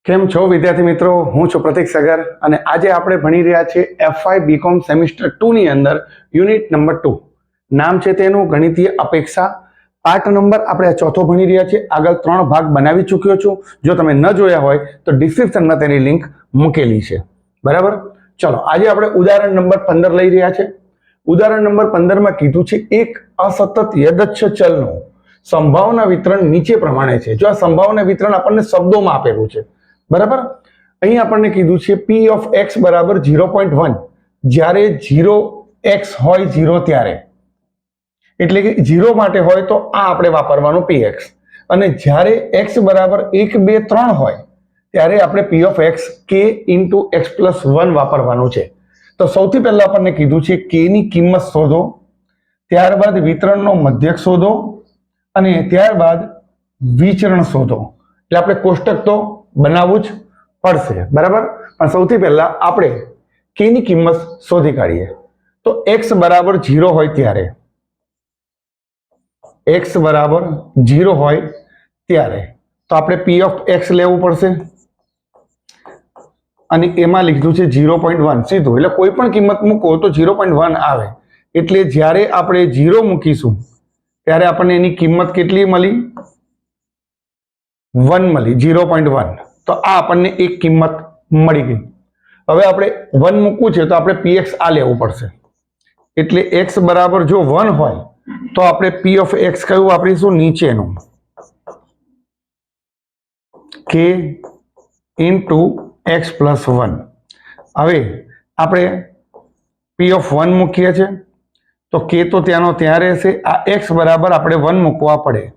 કેમ છો વિદ્યાર્થી મિત્રો? હું છું પ્રતીક સગર અને આજે આપણે ભણી રહ્યા છીએ FY બીકોમ સેમિસ્ટર 2 ની અંદર યુનિટ નંબર 2. નામ છે તેનું ગણિતીય અપેક્ષા. પાર્ટ નંબર આપણે ચોથો ભણી રહ્યા છીએ. આગળ 3 ભાગ બનાવી ચૂક્યો છું. જો તમે ન જોયા હોય તો ડિસ્ક્રિપ્શનમાં તેની લિંક મૂકેલી છે. બરાબર? ચલો આજે આપણે ઉદાહરણ નંબર 15 લઈ રહ્યા છે. ઉદાહરણ નંબર 15 માં કીધું છે એક અસતત યદચ્છ ચલનું સંભાવના વિતરણ નીચે પ્રમાણે છે. જો આ સંભાવના વિતરણ આપણને શબ્દોમાં આપેલું છે. બરાબર, અહીં આપણને કીધું છે p of x બરાબર 0.1 જ્યારે 0x હોય 0 ત્યારે, એટલે કે 0 માટે હોય તો આ આપણે વાપરવાનું px, અને જ્યારે x બરાબર 1 2 3 હોય ત્યારે આપણે p of x k into x plus 1 વાપરવાનું છે. તો સૌથી પહેલા આપણને કીધું છે k ની કિંમત શોધો, ત્યારબાદ વિતરણનો મધ્યક શોધો અને ત્યારબાદ વિચરણ શોધો. એટલે આપણે કોષ્ટક તો બનાવવું જ પડશે. બરાબર, પણ સૌથી પહેલા આપણે k ની કિંમત શોધી કાઢીએ. તો x બરાબર 0 હોય ત્યારે, x બરાબર 0 હોય ત્યારે તો આપણે p of x લેવું પડશે અને એમાં લીધું છે 0.1 સીધું, એટલે કોઈ પણ કિંમત મૂકો તો 0.1 આવે. એટલે જ્યારે આપણે 0 મૂકીશું ત્યારે આપણને એની કિંમત કેટલી મળી? 1 મળી, 0.1. તો આ આપણને એક કિંમત મળી ગઈ. હવે આપણે 1 મૂકવું છે તો આપણે px આ લેવું પડશે. એટલે x બરાબર જો 1 હોય તો આપણે p of x કયું વાપરીશું? નીચેનું, k into x plus 1. હવે આપણે p of 1 મૂકીએ છીએ તો k તો ત્યાંનો ત્યાં રહેશે. આ x બરાબર આપણે 1 મૂકવા પડે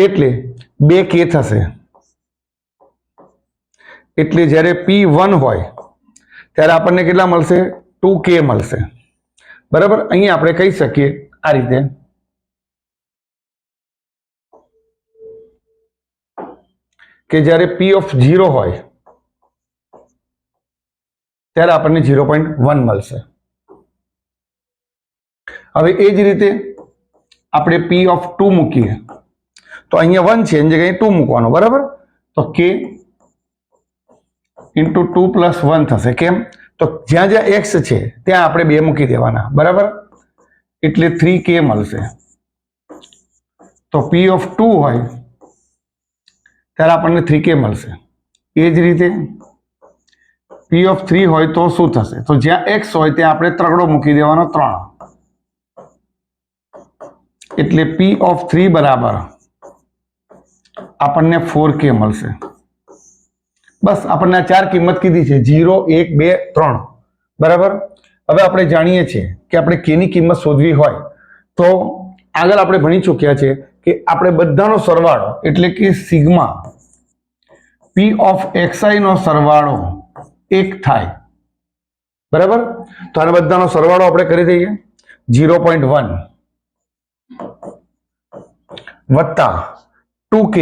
એટલે 2k થશે. એટલે જ્યારે p1 હોય ત્યારે આપણને કેટલા મળશે? 2k મળશે. બરાબર, અહીં આપણે કહી શકીએ આ રીતે કે જ્યારે p of 0 હોય ત્યારે આપણને 0.1 મળશે. હવે એ જ રીતે આપણે p of 2 મૂકીએ તો અહીંયા 1 છે એની જગ્યાએ 2 મૂકવાનો. બરાબર, તો k into 2 plus 1 થશે. કેમ? તો જ્યાં જ્યાં x છે ત્યાં આપણે 2 મૂકી દેવાના. બરાબર, એટલે 3k મળશે. તો p of 2 હોય ત્યારે આપણને 3k મળશે. એ જ રીતે p of 3 હોય તો શું થશે? તો જ્યાં x હોય ત્યાં આપણે ત્રગડો મૂકી દેવાનો 3, એટલે p of 3 બરાબર આપણને 4k મળશે. બસ આપણને આ 4 કિંમત કીધી છે, 0 1 2 3. બરાબર, હવે આપણે જાણીએ છીએ કે આપણે k ની કિંમત શોધવી હોય તો આગળ આપણે ભણી ચૂક્યા છે કે આપણે બધાનો સરવાળો એટલે કે સિગ્મા p of xi નો સરવાળો 1 થાય. બરાબર, તો આના બધાનો સરવાળો આપણે કરી દઈએ. 0.1 વત્તા 2k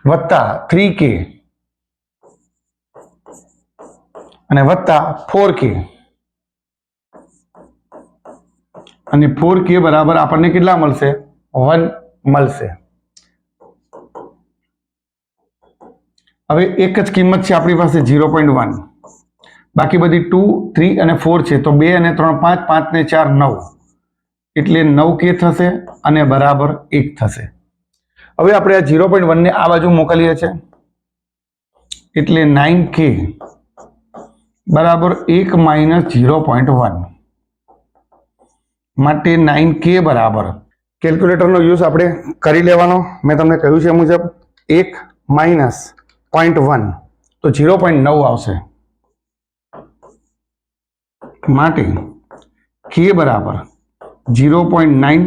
વત્તા 3k અને વત્તા 4k, અને 4k બરાબર આપણને કેટલા મળશે? 1 મળશે. હવે એક જ કિંમત છે આપણી પાસે 0.1, બાકી બધી 2 3 અને 4 છે. તો 2 અને 3 5, 5 ને 4 9, એટલે 9k થશે અને બરાબર 1 થશે. હવે આપણે આ 0.1 ને આ બાજુ મોકલીએ છીએ એટલે 9k બરાબર 1 માઇનસ 0.1, માટે 9k બરાબર કેલ્ક્યુલેટરનો યુઝ આપણે કરી લેવાનો. મેં તમને કહ્યું છે મુજબ 1 માઇનસ 0.1 તો 0.9 આવશે. માટે k બરાબર 0.9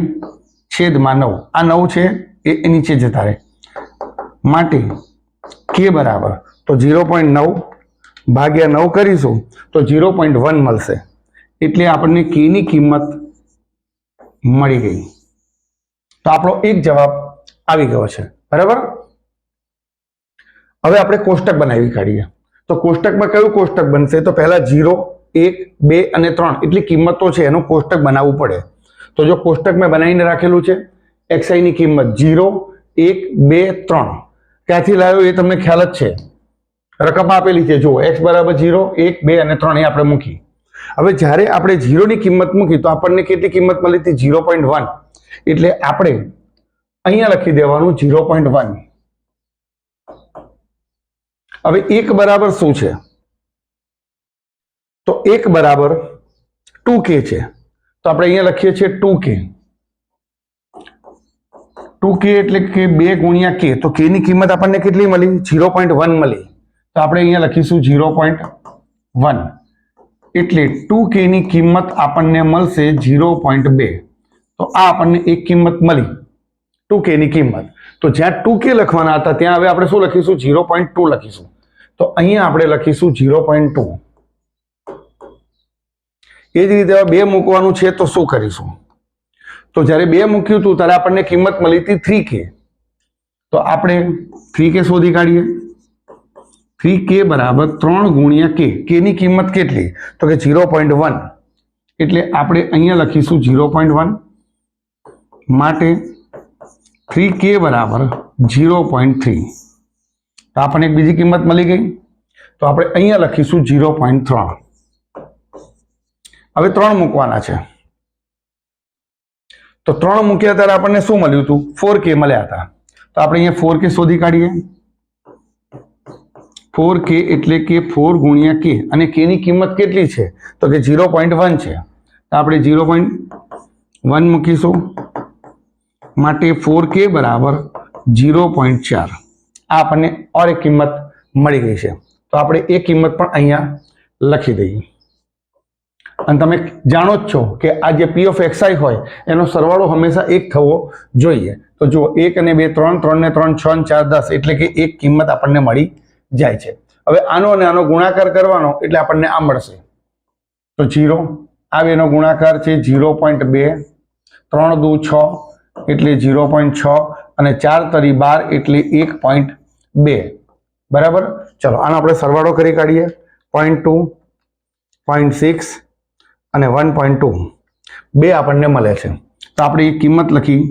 છેદમાં 9. આ 9 છે એ નીચે જતા રહે, માટે k બરાબર તો 0.9 ભાગ્યા 9 કરીશું તો 0.1 મળશે. એટલે આપણને k ની કિંમત મળી ગઈ. તો આપણો એક જવાબ આવી ગયો છે. બરાબર, હવે આપણે કોષ્ટક બનાવી કાઢીએ. તો કોષ્ટકમાં કયું કોષ્ટક બનશે? તો પહેલા 0 1 2 અને 3 એટલી કિંમતો છે એનું કોષ્ટક બનાવવું પડે. તો જો કોષ્ટક મેં બનાવીને રાખેલું છે xi ની કિંમત 0 1 2 3 ક્યાંથી લાવ્યો એ તમને ખ્યાલ જ છે, રકમ આપેલી છે જુઓ, x બરાબર 0 1 2 અને 3 એ આપણે મૂકી. હવે જ્યારે આપણે 0 ની કિંમત મૂકી તો આપણને કેટલી કિંમત મળી હતી? 0.1. એટલે આપણે અહીંયા લખી દેવાનું 0.1. હવે 1 બરાબર શું છે? તો 1 બરાબર 2k છે, તો આપણે અહીંયા લખીએ છીએ 2k. 2k એટલે કે 2 ગુણ્યા k, તો k ની કિંમત આપણને કેટલી મળી? 0.1 મળી. તો આપણે અહીંયા લખીશું 0.1 એટલે 2k ની કિંમત આપણને મળશે 0.2. તો આ આપણને એક કિંમત મળી 2k ની કિંમત. તો જ્યાં 2k લખવાના હતા ત્યાં હવે આપણે શું લખીશું? 0.2 લખીશું. તો અહીંયા આપણે લખીશું 0.2. એ જ રીતે 2 મૂકવાનું છે તો શું કરીશું? તો જ્યારે 2 મૂક્યું હતું ત્યારે આપણને કિંમત મળી હતી 3k. તો આપણે 3k શોધી કાઢીએ. 3k બરાબર 3 ગુણ્યા k. k ની કિંમત કેટલી? તો કે 0.1. એટલે આપણે અહીંયા લખીશું 0.1. માટે 3k બરાબર 0.3. તો આપણને એક બીજી કિંમત મળી ગઈ. તો આપણે અહીંયા લખીશું 0.3. હવે 3 મૂકવાના છે. તો 3 મૂક્યા ત્યારે આપણને શું મળ્યું હતું? 4k મળ્યા હતા. તો આપણે અહીંયા 4k શોધી કાઢીએ. 4k એટલે કે 4 ગુણ્યા k, અને k ની કિંમત કેટલી છે? તો કે 0.1 છે. તો આપણે 0.1 મૂકીશું. માટે 4k બરાબર 0.4. આ આપણને ઓર એક કિંમત મળી ગઈ છે. તો આપણે એ કિંમત પણ અહીંયા લખી દઈએ. અને તમે જાણો જ છો કે આ જે p of xi હોય એનો સરવાળો હંમેશા 1 થવો જોઈએ. તો જુઓ 1 અને 2 3, 3 ને 3 6 અને 4 10, એટલે કે એક કિંમત આપણને મળી જાય છે. હવે આનો અને આનો ગુણાકાર કરવાનો એટલે આપણને આ મળશે. તો 0 આ બેનો ગુણાકાર છે 0.2, 3 દુ 6 એટલે 0.6 અને 4 તરી 12 એટલે 1.2. બરાબર. ચલો આનો આપણે સરવાળો કરી કાઢીએ. 0.2, 0.6 અને 1.2 બે આપણને મળે છે. તો આપણે એ કિંમત લખી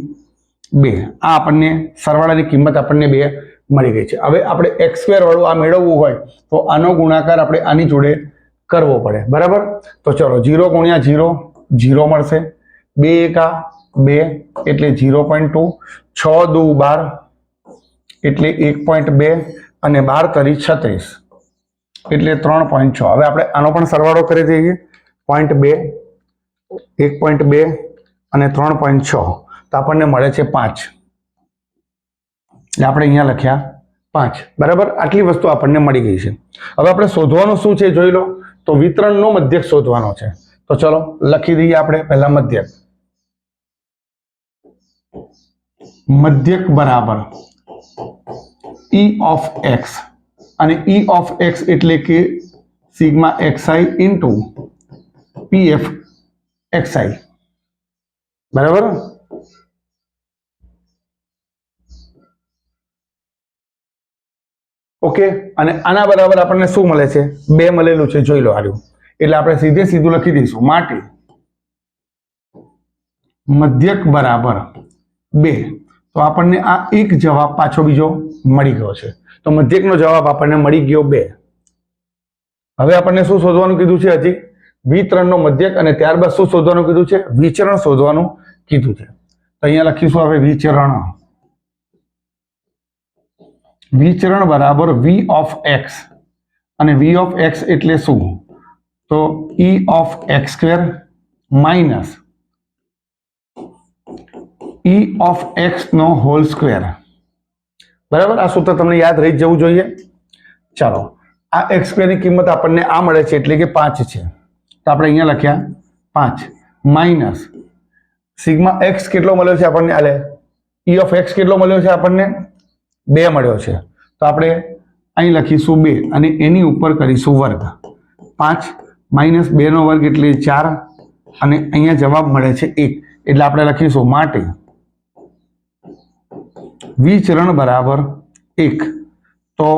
2. આ આપણને સરવાળાની કિંમત આપણને 2 મળી ગઈ છે. હવે આપણે x² વાળું આ મેળવવું હોય તો આનો ગુણાકાર આપણે આની જોડે કરવો પડે. બરાબર. તો ચલો 0 ગુણ્યા 0 0 મળશે. 2 એકા 2 એટલે 0.2, 6 દુ 12 એટલે 1.2 અને 12 તરી 36 એટલે 3.6. હવે આપણે આનો પણ સરવાળો કરી દઈએ. 0.2, 1.2 અને 3.6 તો આપણને મળે છે 5. એટલે આપણે અહીંયા લખ્યા 5. બરાબર. આટલી વસ્તુ આપણને મળી ગઈ છે. હવે આપણે શોધવાનું શું છે જોઈ લો. તો વિતરણનો મધ્યક શોધવાનો છે. તો ચલો લખી દઈએ આપણે પહેલા મધ્યક. મધ્યક બરાબર e of x, અને e of x એટલે કે sigma xi into pf xi. બરાબર. ઓકે. અને આના બરાબર આપણને શું મળે છે? 2 મળેલું છે. જોઈ લો આર્યું. એટલે આપણે સીધું લખી દઈશું. માટે મધ્યક બરાબર 2. તો આપણને આ એક જવાબ પાછો બીજો મળી ગયો છે. તો મધ્યકનો જવાબ આપણને મળી ગયો 2. હવે આપણને શું શોધવાનું કીધું છે? હજી વિતરણનો મધ્યક, અને ત્યારબાદ શું શોધવાનું કીધું છે? વિચરણ શોધવાનું કીધું છે. તો અહીંયા લખીશું હવે વિચરણ. વિચરણ બરાબર v of x, અને v of x એટલે શું? તો e of x² minus e of x નો હોલ સ્ક્વેર. બરાબર. આ સૂત્ર તમને યાદ રહી જવું જોઈએ. ચાલો આ x² ની કિંમત આપણને આ મળે છે એટલે કે 5 છે. તો આપણે અહીંયા લખ્યા 5 માઇનસ સિગ્મા x કેટલો મળ્યો છે આપણને? આલે e of x કેટલો મળ્યો છે આપણને? 2 મળ્યો છે. તો આપણે અહીં લખીશું 2 અને એની ઉપર કરીશું વર્ગ. 5 માઇનસ 2 નો વર્ગ એટલે 4 અને અહીંયા જવાબ મળે છે 1. એટલે આપણે લખીશું માટે વિચરણ બરાબર 1. તો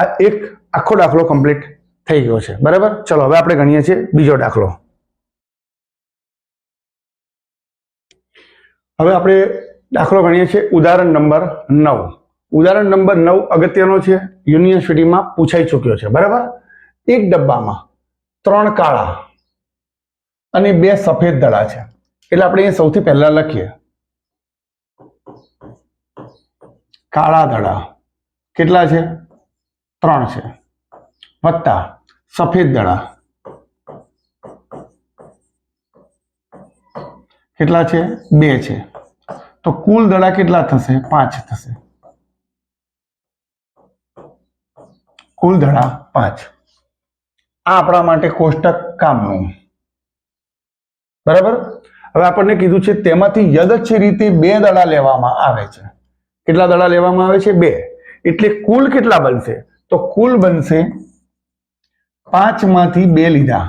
આ એક આખો દાખલો કમ્પ્લીટ થઈ ગયો છે. બરાબર. ચલો હવે આપણે ગણીએ છીએ બીજો દાખલો. હવે આપણે દાખલો ગણીએ છીએ ઉદાહરણ નંબર 9. ઉદાહરણ નંબર 9 અગત્યનો છે, યુનિવર્સિટીમાં પૂછાઈ ચૂક્યો છે. બરાબર. એક ડબ્બામાં 3 કાળા અને 2 સફેદ દડા છે. એટલે આપણે અહીંયા સૌથી પહેલા લખીએ કાળા દડા કેટલા છે? 3 છે, વત્તા સફેદ દડા કેટલા છે? 2 છે. તો કુલ દડા કેટલા થશે? 5 થશે. કુલ દડા 5. આ આપણા માટે કોષ્ટક કામનું. બરાબર. હવે આપણને કીધું છે તેમાંથી યદચ્છ રીતે 2 દડા લેવામાં આવે છે. કેટલા દડા લેવામાં આવે છે? 2. એટલે કુલ કેટલા બનશે? તો કુલ બનશે 5 માંથી 2 લીધા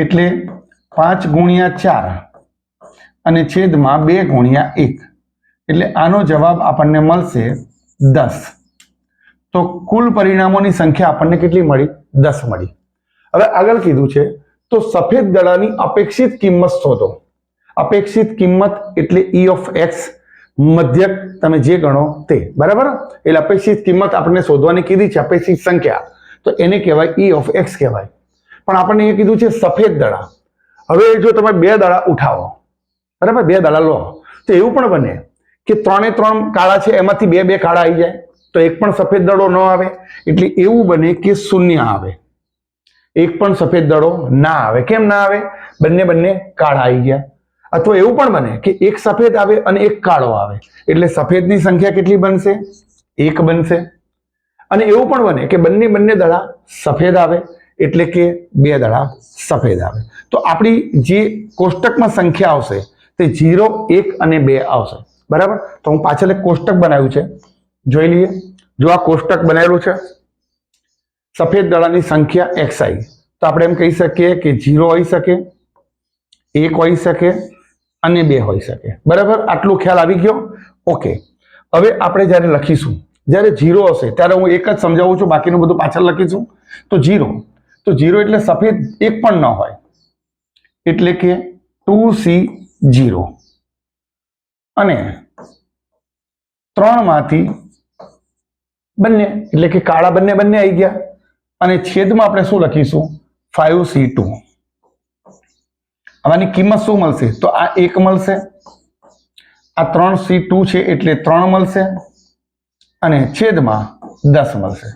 એટલે 5 ગુણ્યા 4 અને છેદમાં 2 ગુણ્યા 1 એટલે આનો જવાબ આપણને મળશે 10. તો કુલ પરિણામોની સંખ્યા આપણને કેટલી મળી? 10 મળી. હવે આગળ કીધું છે તો સફેદ દડાની અપેક્ષિત કિંમત શોધો. અપેક્ષિત કિંમત એટલે E of x, મધ્યક તમે જે ગણો તે. બરાબર. એટલે અપેક્ષિત કિંમત આપણને શોધવાની કીધી છે, અપેક્ષિત સંખ્યા, તો એને કહેવાય E of x કહેવાય. પણ આપણને એ કીધું છે સફેદ દડા. હવે જો તમે 2 દડા ઉઠાવો, બરાબર, 2 દડા લો, તો એવું પણ બને કે 3 કાળા છે, એમાંથી 2 કાળા આવી જાય, તો એક પણ સફેદ દડો ન આવે. એટલે એવું બને કે 0 આવે, એક પણ સફેદ દડો ના આવે. કેમ ના આવે? બંને કાળા આવી ગયા. અથવા એવું પણ બને કે એક સફેદ આવે અને એક કાળો આવે, એટલે સફેદની સંખ્યા કેટલી બનશે? 1 બનશે. અને એવું પણ બને કે બંને દડા સફેદ આવે, એટલે કે 2 દડા સફેદ આવે. તો આપણી જે કોષ્ટકમાં સંખ્યા આવશે તે 0, 1 અને 2 આવશે. બરાબર. તો હું પાછળ એક કોષ્ટક બનાવ્યું છે, જોઈ લઈએ. જો આ કોષ્ટક બનાવેલું છે, સફેદ દડાની સંખ્યા xi, તો આપણે એમ કહી શકીએ કે 0 હોઈ શકે, 1 હોઈ શકે અને 2 હોઈ શકે. બરાબર. આટલું ખ્યાલ આવી ગયો? ઓકે. હવે આપણે જ્યારે લખીશું, જ્યારે 0 હશે ત્યારે હું એક જ સમજાવું છું, બાકીનું બધું પાછળ લખીશું. તો 0 એટલે સફેદ એક પણ ન હોય, એટલે કે 2C0. અને 3 માંથી બંને, એટલે કે કાળા બંને આવી ગયા. અને છેદમાં આપણે શું લખીશું? 5C2. આની કિંમત શું મળશે? તો આ 1 મળશે, આ 3C2 છે એટલે 3 મળશે, અને છેદમાં 10 મળશે.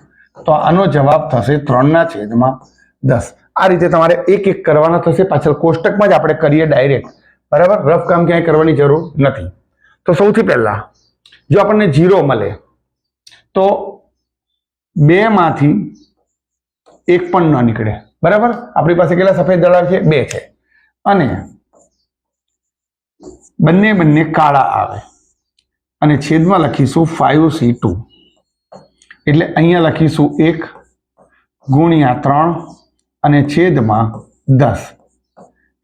તો આનો જવાબ થશે 3/10. આ રીતે તમારે એક કરવાના થશે. પાછળ કોષ્ટકમાં જ આપણે કરીએ ડાયરેક્ટ. બરાબર. રફ કામ ક્યાંય કરવાની જરૂર નથી. તો સૌથી પહેલા જો આપણને 0 મળે તો 2 માંથી 1 પણ ન નીકળે. બરાબર. આપણી પાસે કેટલા સફેદ દડા છે? 2 છે. અને બંને કાળા આવે, અને છેદમાં લખીશું 5C2. એટલે અહીંયા લખીશું 1 ગુણ્યા 3 અને છેદમાં 10.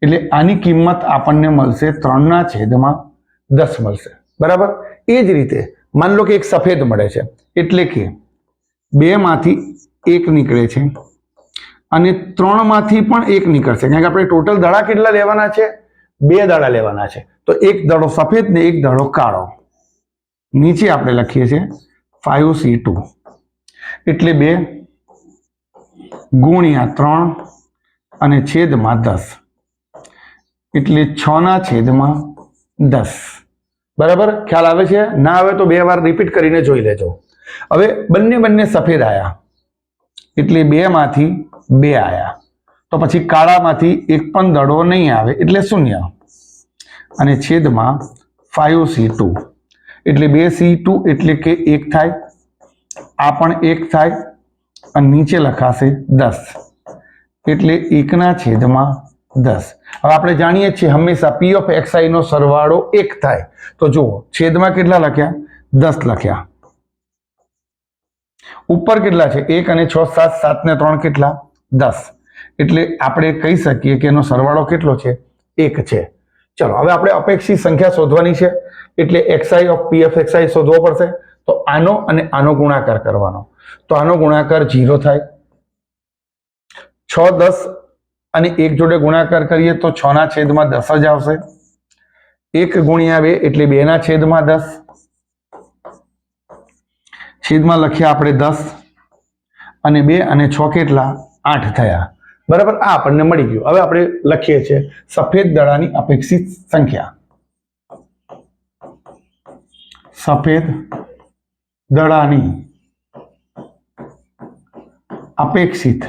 એટલે આની કિંમત આપણને મળશે 3/10 મળશે. બરાબર. એ જ રીતે માન લો કે એક સફેદ મળે છે, એટલે કે 2 માંથી 1 નીકળે છે અને 3 માંથી પણ 1 નીકળશે. કારણ કે આપણે ટોટલ દડા કેટલા લેવાના છે? 2 દડા લેવાના છે. તો એક દડો સફેદ ને એક દડો કાળો. નીચે આપણે લખીએ છીએ 5C2 એટલે 2 ગુણ્યા 3 અને છેદમાં 10 એટલે 6/10. બરાબર. ખ્યાલ આવે છે? ના આવે તો 2 વાર રિપીટ કરીને જોઈ લેજો. હવે બંને સફેદ આયા એટલે 2 માંથી 2 આયા, તો પછી કાળામાંથી એક પણ દડો નહીં આવે એટલે 0, અને છેદમાં 5C2 એટલે 2C2 એટલે કે 1 થાય, આ પણ 1 થાય, અને નીચે લખાશે 10 એટલે 1/10. હવે આપણે જાણીએ છીએ હંમેશા P of xi નો સરવાળો 1 થાય. તો જુઓ છેદમાં કેટલા લખ્યા? 10 લખ્યા. ઉપર કેટલા છે? 1 અને 6 7, 7 ને 3 કેટલા? 10. એટલે આપણે કહી શકીએ કે એનો સરવાળો કેટલો છે? 1 છે. ચલો હવે આપણે અપેક્ષિત સંખ્યા શોધવાની છે, એટલે xi of P of xi શોધવો પડશે. તો આનો અને આનો ગુણાકાર કરવાનો. તો આનો ગુણાકાર 0 થાય. 6 10 અને 1 જોડે ગુણાકાર કરીએ તો 6/10 જ આવશે. 1 ગુણ્યા 2 એટલે 2 ના છેદમાં 10, છેદમાં લખ્યા આપણે 10 અને 2 અને 6 કેટલા 8 થયા. બરાબર, આ આપણને મળી ગયું. હવે આપણે લખીએ છીએ સફેદ દડાની અપેક્ષિત સંખ્યા. સફેદ દડાની અપેક્ષિત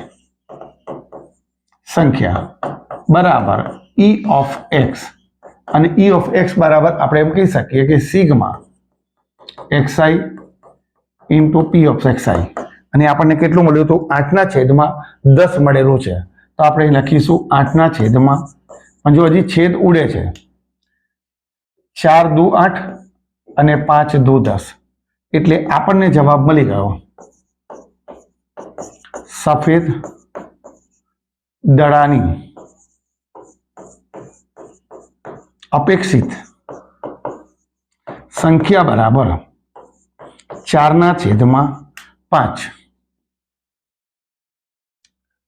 સંખ્યા બરાબર E of x, અને E of x બરાબર આપણે એમ કહી શકીએ કે sigma xi into P of xi. અને આપણને કેટલું મળ્યું હતું? 8 ના છેદમાં 10 મળેલું છે. તો આપણે લખીશું 8 ના છેદમાં, પણ જો હજી છેદ ઉડે છે, 4 દુ 8 અને 5 દુ 10, એટલે આપણને જવાબ મળી ગયો સફેદ દડાની અપેક્ષિત સંખ્યા બરાબર 4 ના છેદમાં 5.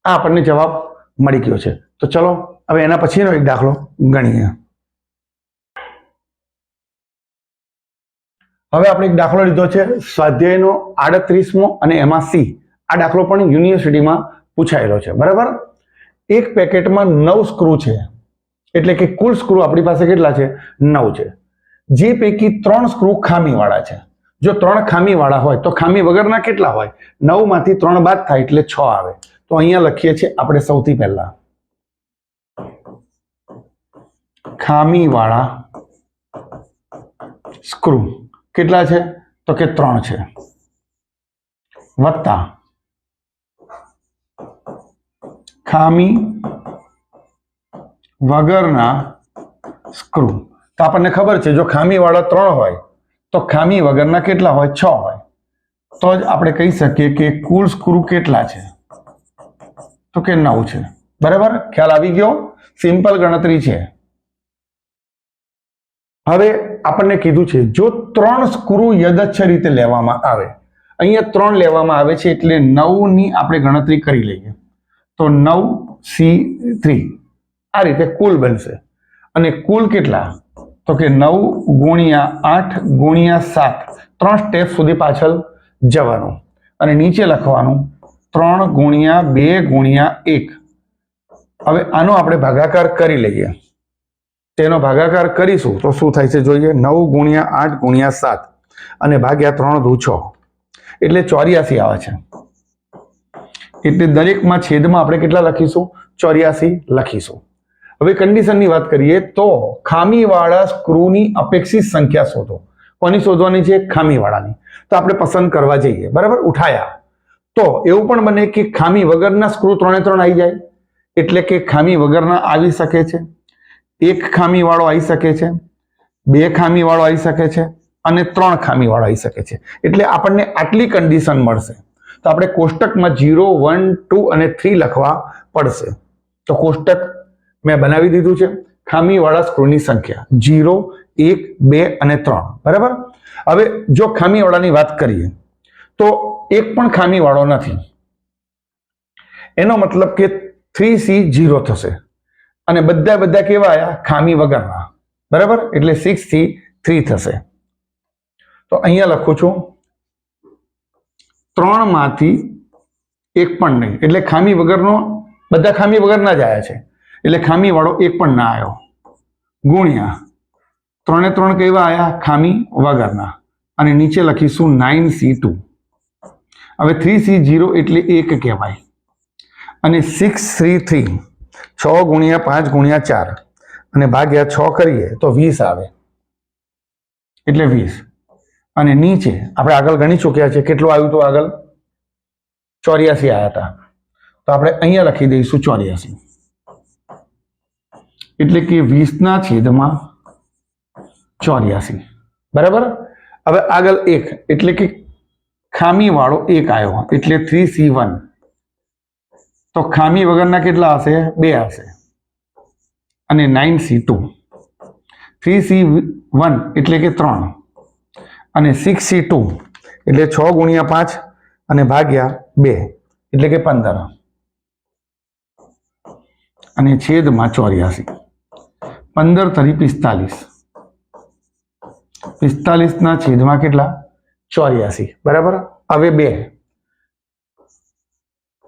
આ આપણને જવાબ મળી ગયો છે. તો ચલો હવે એના પછીનો એક દાખલો ગણીએ. હવે આપણે એક દાખલો લીધો છે સ્વાધ્યાયનો 38મો, અને એમાં સી. આ દાખલો પણ યુનિવર્સિટીમાં પૂછાયેલો છે. બરાબર, એક પેકેટમાં 9 સ્ક્રૂ છે, એટલે કે કુલ સ્ક્રૂ આપણી પાસે કેટલા છે? 9 છે. જે પૈકી 3 સ્ક્રૂ ખામીવાળા છે. જો 3 ખામીવાળા હોય તો ખામી વગરના કેટલા હોય? 9 માંથી 3 બાદ થાય એટલે 6 આવે. તો અહીંયા લખીએ છીએ આપણે સૌથી પહેલા ખામીવાળા સ્ક્રૂ કેટલા છે? તો કે 3 છે, વત્તા ખામી વગરના સ્ક્રૂ. તો આપણને ખબર છે જો ખામીવાળા 3 હોય તો ખામી વગરના કેટલા હોય? 6 હોય. તો જ આપણે કહી શકીએ કે કુલ સ્ક્રૂ કેટલા છે? તો કે 9 છે. બરાબર, ખ્યાલ આવી ગયો? સિમ્પલ ગણતરી છે. હવે આપણને કીધું છે જો 3 સ્ક્રૂ યદચ્છ રીતે લેવામાં આવે, અહીંયા 3 લેવામાં આવે છે એટલે 9 ની આપણે ગણતરી કરી લઈએ તો 9C3 આ રીતે કુલ બનશે. અને કુલ કેટલા? તો કે 9 ગુણ્યા 8 ગુણ્યા 7, 3 સ્ટેપ સુધી પાછળ જવાનું અને નીચે લખવાનું 3 ગુણ્યા 2 ગુણ્યા 1. હવે આનો આપણે ભાગાકાર કરી લઈએ. તેનો ભાગાકાર કરીશું તો શું થાય છે જોઈએ. 9 ગુણ્યા 8 ગુણ્યા 7 અને ભાગ્યા 3 દુ 6 એટલે 84 આવે છે. એટલે દરેકમાં છેદમાં આપણે કેટલા લખીશું? 84 લખીશું. હવે કન્ડિશનની વાત કરીએ તો ખામીવાળા સ્ક્રૂની અપેક્ષિત સંખ્યા શોધો. કોની શોધવાની છે? ખામીવાળાની. તો આપણે પસંદ કરવા જઈએ. બરાબર, ઉઠાયા તો એવું પણ બને કે ખામી વગરના સ્ક્રૂ 3 આવી જાય, એટલે કે ખામી વગરના આવી શકે છે, 1 ખામીવાળો આવી શકે છે, 2 ખામીવાળો આવી શકે છે અને 3 ખામીવાળો આવી શકે છે. એટલે આપણને આટલી કન્ડિશન મળશે. તો આપણે કોષ્ટકમાં 0, 1, 2 અને 3 લખવા પડશે. તો કોષ્ટક મેં બનાવી દીધું છે. ખામીવાળા સ્ક્રૂની સંખ્યા 0, 1, 2 અને 3. બરાબર, હવે જો ખામીવાળાની વાત કરીએ તો એક પણ ખામીવાળો નથી. એનો મતલબ કે 3C 0 થશે અને બધા કેવા આયા? ખામી વગરના. બરાબર, એટલે 6C 3 થશે. તો અહીંયા લખું છું 3 માંથી એક પણ નહીં, એટલે ખામી વગરનો, બધા ખામી વગરના જ આવ્યા છે એટલે ખામી વાળો એક પણ ના આવ્યો, ગુણ્યા 3 3 કેવા આવ્યા? ખામી વગરના. અને નીચે લખીશું 9C2. હવે 3C 0 એટલે 1 કહેવાય અને 633 6 ગુણ્યા 5 ગુણ્યા 4 અને ભાગ્યા 6 કરીએ તો 20 આવે, એટલે 20. અને નીચે આપણે આગળ ગણી ચૂક્યા છે. કેટલું આવ્યું હતું આગળ? 84 આવ્યા હતા. તો આપણે અહીંયા લખી દઈશું 84, એટલે કે 20 ના છેદમાં 84. બરાબર, હવે આગળ 1 એટલે કે ખામી વાળો 1 આવ્યો એટલે 3C1. તો ખામી વગરના કેટલા હશે? 2 હશે. અને 9C2. 3C1 એટલે કે 3 અને 6C2 એટલે 6 ગુણ્યા 5 અને ભાગ્યા 2 એટલે કે 15 અને છેદમાં 84. 15 તરી 45 45 છેદમાં કેટલા 84 બરાબર. હવે 2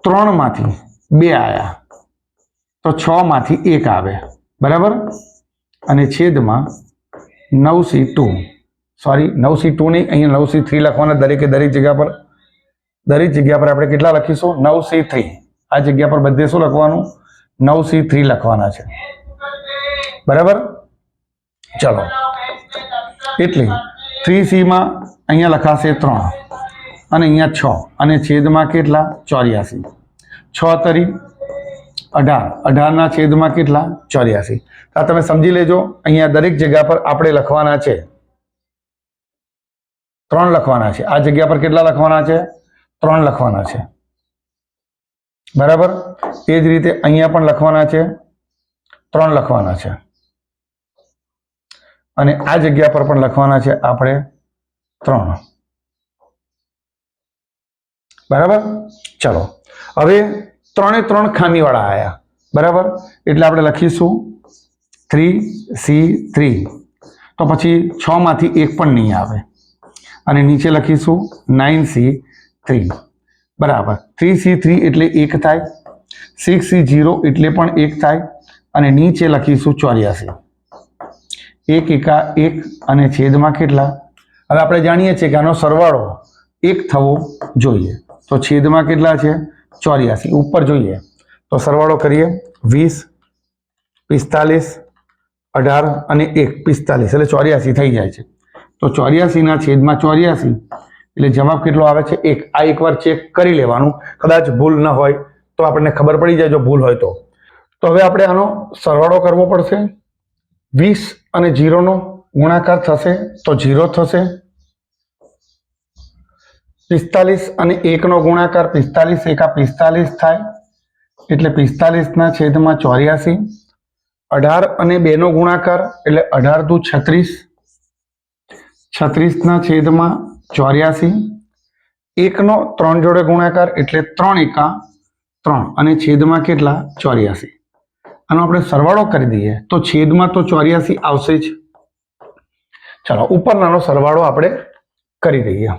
3 માંથી 2 આયા તો 6 માંથી 1 આવે બરાબર. અને છેદમાં 9C2 સોરી 9C2 નહીં, અહીંયા 9C3 લખવાના દરેક જગ્યા પર આપણે કેટલા લખીશું 9C3. આ જગ્યા પર બધે શું લખવાનું 9C3 લખવાના છે બરાબર. ચલો એટલે 3C માં અહીંયા લખાશે 3 અને અહીંયા 6 અને છેદમાં કેટલા 84. 6 તરી 18 છેદમાં કેટલા 84. આ તમે સમજી લેજો. અહીંયા દરેક જગ્યા પર આપણે લખવાના છે 3 લખવાના છે. આ જગ્યા પર કેટલા લખવાના છે 3 લખવાના છે બરાબર. એ જ રીતે અહીંયા પણ લખવાના છે 3 લખવાના છે અને આ જગ્યા પર પણ લખવાના છે આપણે 3 બરાબર. ચલો હવે 3 ખામીવાળા આયા બરાબર. એટલે આપણે લખીશું 3C3 તો પછી 6 માંથી 1 પણ નહીં આવે અને નીચે લખીશું 9C3 બરાબર. 3C3 એટલે 1 થાય, 6C0 એટલે પણ 1 થાય અને નીચે લખીશું 84. 1 એકા 1 અને છેદમાં કેટલા. હવે આપણે જાણીએ છીએ કે આનો સરવાળો 1 થવો જોઈએ તો છેદમાં કેટલા છે 84. ઉપર જોઈએ તો સરવાળો કરીએ 20 45 18 અને 1 45 એટલે 84 થઈ જાય છે. તો 84 છેદમાં 84 એટલે જવાબ કેટલો આવે છે 1. આ એકવાર ચેક કરી લેવાનું, કદાચ ભૂલ ન હોય તો આપણને ખબર પડી જાય જો ભૂલ હોય તો. હવે આપણે આનો સરવાળો કરવો પડશે. 20 અને 0 નો ગુણાકાર થશે તો 0 થશે. 45 અને 1 નો ગુણાકાર 45 એકા 45 થાય એટલે 45 છેદમાં 84. 18 અને 2 નો ગુણાકાર એટલે 18 દુ 36, 36 છેદમાં 84. 1 નો 3 જોડે ગુણાકાર એટલે 3 એકા 3 અને છેદમાં કેટલા 84. આનો આપણે સરવાળો કરી દઈએ તો છેદમાં તો 84 આવશે જ. ચલો ઉપરનાનો સરવાળો આપણે કરી દઈએ.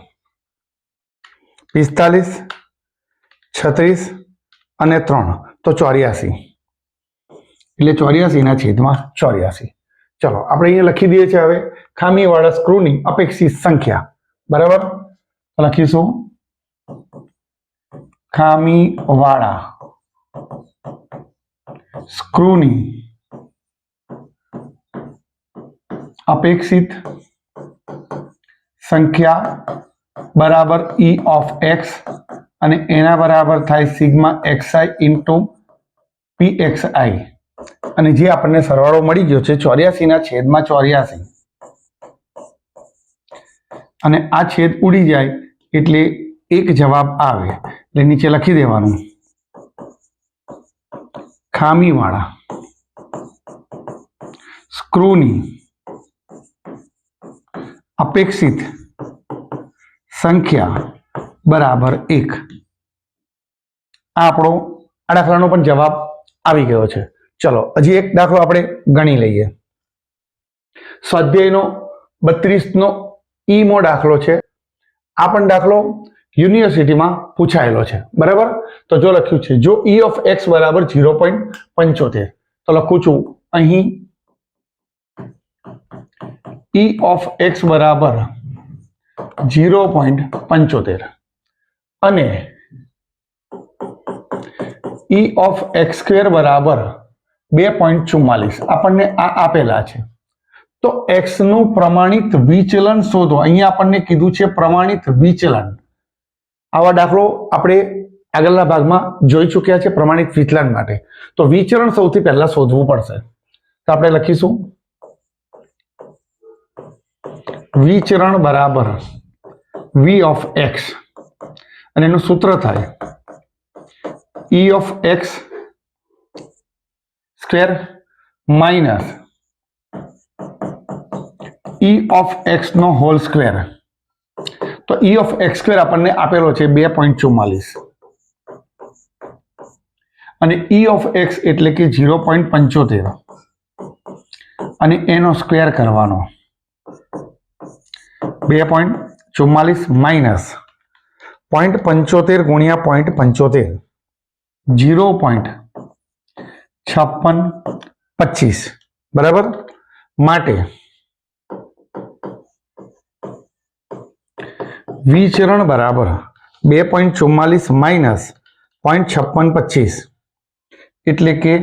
45 36 અને 3 તો 84 એટલે 84 છેદમાં 84. ચલો આપણે અહીંયા લખી દઈએ છીએ હવે ખામીવાળા સ્ક્રૂની અપેક્ષિત સંખ્યા બરાબર. લખીશું ખામીવાળા સ્ક્રૂની અપેક્ષિત સંખ્યા બરાબર E of x અને એના બરાબર થાય સિગ્મા xi ઇન્ટુ pxi. અને જે આપણને સરવાળો મળી ગયો છે 84 છેદમાં 84 અને આ છેદ ઉડી જાય એટલે એક જવાબ આવે એટલે નીચે લખી દેવાનું ખામીવાળા સ્ક્રૂની અપેક્ષિત સંખ્યા બરાબર 1. આ આપણો આ દાખલાનો પણ જવાબ આવી ગયો છે. ચલો હજી એક દાખલો આપણે ગણી લઈએ. સ્વાધ્યાયનો 32 નો ઈમો દાખલો છે. આ પણ દાખલો યુનિવર્સિટીમાં પૂછાયેલો છે બરાબર. તો જો લખ્યું છે જો E of x બરાબર 0.75 તો લખું છું અહીં E of x બરાબર 0.75 અને E of x સ્ક્વેર બરાબર 2.44 આપણને આ આપેલા છે. તો x નું પ્રમાણિત વિચલન શોધો. અહીંયા આપણને કીધું છે પ્રમાણિત વિચલન. આવા દાખલો આપણે આગળના ભાગમાં જોઈ ચૂક્યા છે પ્રમાણિત વિચલન માટે. તો વિચલન સૌથી પહેલા શોધવું પડશે. તો આપણે લખીશું વિચલન બરાબર v of x અને એનું સૂત્ર થાય E of x square minus E of x નો હોલ સ્ક્વેર. તો E of x સ્ક્વેર આપણને આપેલો છે 2.44 અને E of x એટલે કે 0.75 અને એનો સ્ક્વેર કરવાનો 2.44 માઇનસ 0.75 ગુણ્યા 0.75 0.5625 બરાબર. માટે વિચરણ બરાબર 2.44 માઇનસ 0.5625 એટલે કે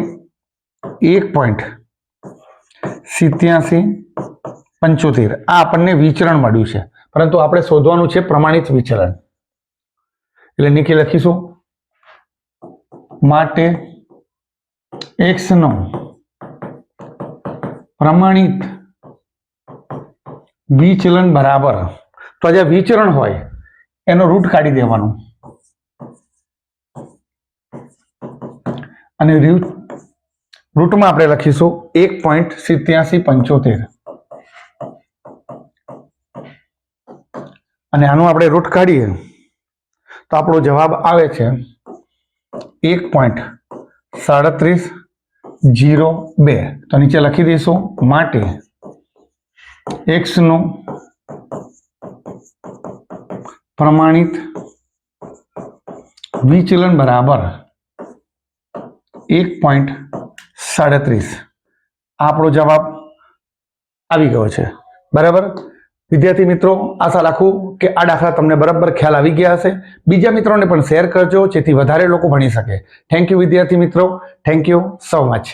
1.8775. આ આપણને વિચરણ મળ્યું છે, પરંતુ આપણે શોધવાનું છે પ્રમાણિત વિચરણ. એટલે નીચે લખીશું માટે x નો પ્રમાણિત વિચલન બરાબર, તો જે વિચરણ હોય એનો રૂટ કાઢી દેવાનો અને રૂટમાં આપણે લખીશું 1.8775 અને આનું આપણે રૂટ કાઢીએ તો આપણો જવાબ આવે છે 1.3702. તો નીચે લખી દઈશું માટે x નો પ્રમાણિત વિચલન બરાબર 1.37. આપણો જવાબ આવી ગયો છે. બરાબર વિદ્યાર્થી મિત્રો, આશા રાખું કે આ દાખલા તમને બરાબર ખ્યાલ આવી ગયા હશે. બીજા મિત્રોને પણ શેર કરજો જેથી વધારે લોકો ભણી શકે. થેન્ક યુ વિદ્યાર્થી મિત્રો, થેન્ક યુ સો મચ.